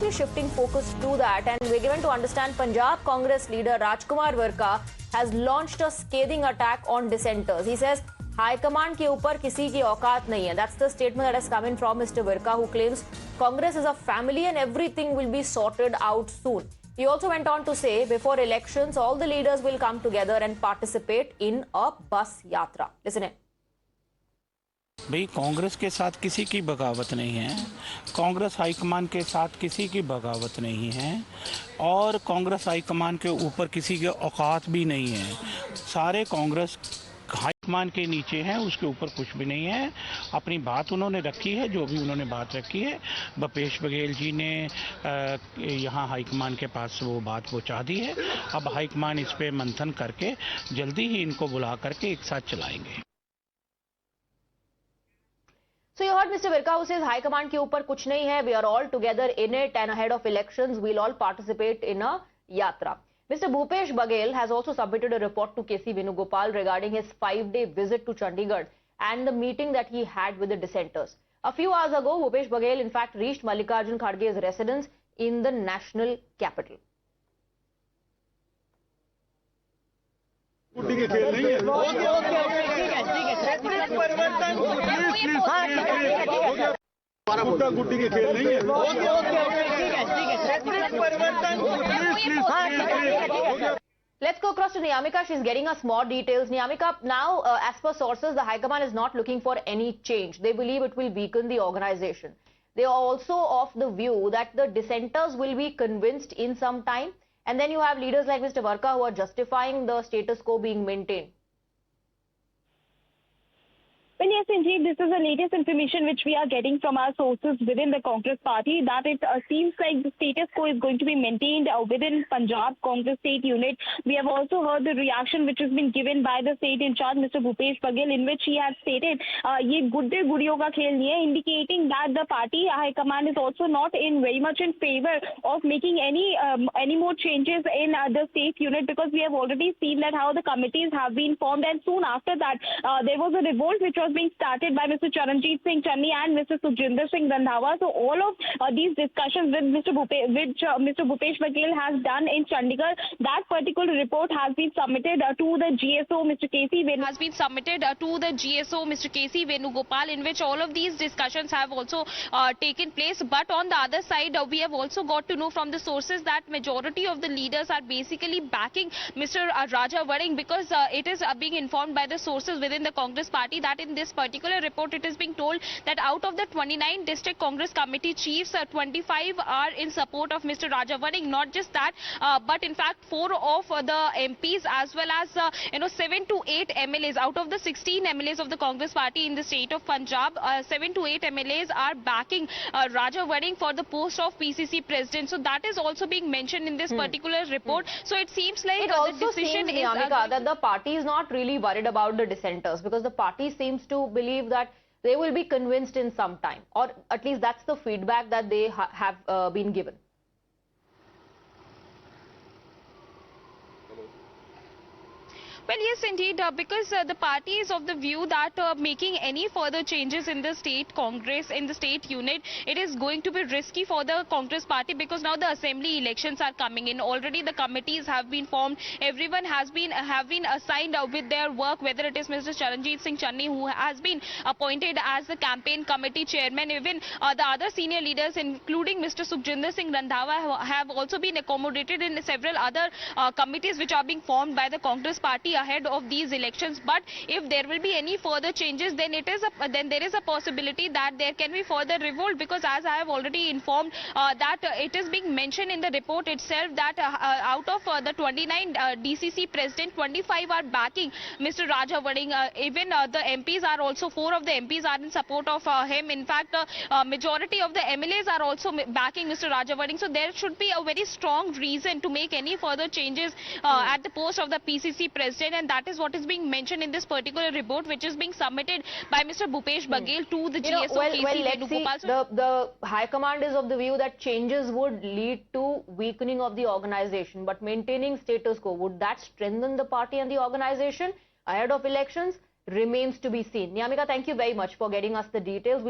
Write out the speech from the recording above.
quickly shifting focus to that, and we're given to understand Punjab Congress leader Rajkumar Varka has launched a scathing attack on dissenters. He says High Command के ऊपर किसी की औकात नहीं है. That's the statement that has come in from Mr. Varka, who claims Congress is a family and everything will be sorted out soon. He also went on to say before elections, all the leaders will come together and participate in a bus yatra. Listen in. भाई कांग्रेस के साथ किसी की बगावत नहीं है, Congress high command के साथ किसी की बगावत नहीं है और कांग्रेस हाईकमान के ऊपर किसी के औकात भी नहीं है. सारे कांग्रेस हाईकमान के नीचे हैं, उसके ऊपर कुछ भी नहीं है. अपनी बात उन्होंने रखी है, जो भी उन्होंने बात रखी है. भूपेश बघेल जी ने यहाँ हाईकमान के पास वो बात पहुँचा दी है. अब हाईकमान इस पे मंथन करके जल्दी ही इनको बुला करके एक साथ चलाएंगे. So you heard Mr. Varka, who says High Command के ऊपर कुछ नहीं है. We are all together in it, and ahead of elections, we'll all participate in a yatra. Mr. Bhupesh Baghel has also submitted a report to KC Venugopal regarding his 5-day visit to Chandigarh and the meeting that he had with the dissenters. A few hours ago, Bhupesh Baghel in fact reached Mallikarjun Kharge's residence in the national capital. Let's go across to Niyamika. She's getting us more details. Niyamika, now as per sources, the High Command is not looking for any change. They believe it will weaken the organization. They are also of the view that the dissenters will be convinced in some time. And then you have leaders like Mr. Varka who are justifying the status quo being maintained. Well, yes, indeed, this is the latest information which we are getting from our sources within the Congress party, that it seems like the status quo is going to be maintained within Punjab Congress state unit. We have also heard the reaction which has been given by the state in charge, Mr. Bhupesh Baghel, in which he has stated, ye gudde gudiyon ka khel nahi hai, indicating that the party high command is also not very much in favor of making any more changes in the state unit, because we have already seen that how the committees have been formed, and soon after that there was a revolt which was being started by Mr. Charanjit Singh Channi and Mr. Sukhjinder Singh Randhawa. So all of these discussions with Mr. Bhupesh Baghel has done in Chandigarh, that particular report has been submitted to the GSO, Mr. KC Venugopal, in which all of these discussions have also taken place. But on the other side, we have also got to know from the sources that majority of the leaders are basically backing Mr. Raja Varing, because it is being informed by the sources within the Congress party that in this particular report it is being told that out of the 29 district Congress committee chiefs, 25 are in support of Mr. Raja Varing. Not just that, but in fact 4 of the MPs as well as 7 to 8 MLAs out of the 16 MLAs of the Congress party in the state of Punjab, 7 to 8 MLAs are backing Raja Varing for the post of PCC president. So that is also being mentioned in this particular report. So it seems like it also the decision seems, is Niyamika, that the party is not really worried about the dissenters, because the party seems to believe that they will be convinced in some time, or at least that's the feedback that they have been given. Well, yes, indeed, because the party is of the view that making any further changes in the state Congress, in the state unit, it is going to be risky for the Congress party, because now the assembly elections are coming in. Already the committees have been formed. Everyone have been assigned with their work, whether it is Mr. Charanjit Singh Channi, who has been appointed as the campaign committee chairman. Even the other senior leaders, including Mr. Sukhjinder Singh Randhawa, have also been accommodated in several other committees which are being formed by the Congress party ahead of these elections. But if there will be any further changes, then there is a possibility that there can be further revolt, because as I have already informed that it is being mentioned in the report itself that out of the 29 DCC president, 25 are backing Mr. Raja Varing. Even the MPs are also, 4 of the MPs are in support of him. In fact, majority of the MLAs are also backing Mr. Raja Varing. So there should be a very strong reason to make any further changes at the post of the PCC president. And that is what is being mentioned in this particular report, which is being submitted by Mr. Bhupesh Baghel to the GSO. Let's see. The High Command is of the view that changes would lead to weakening of the organization, but maintaining status quo, would that strengthen the party and the organization ahead of elections, remains to be seen. Niyamika, thank you very much for getting us the details.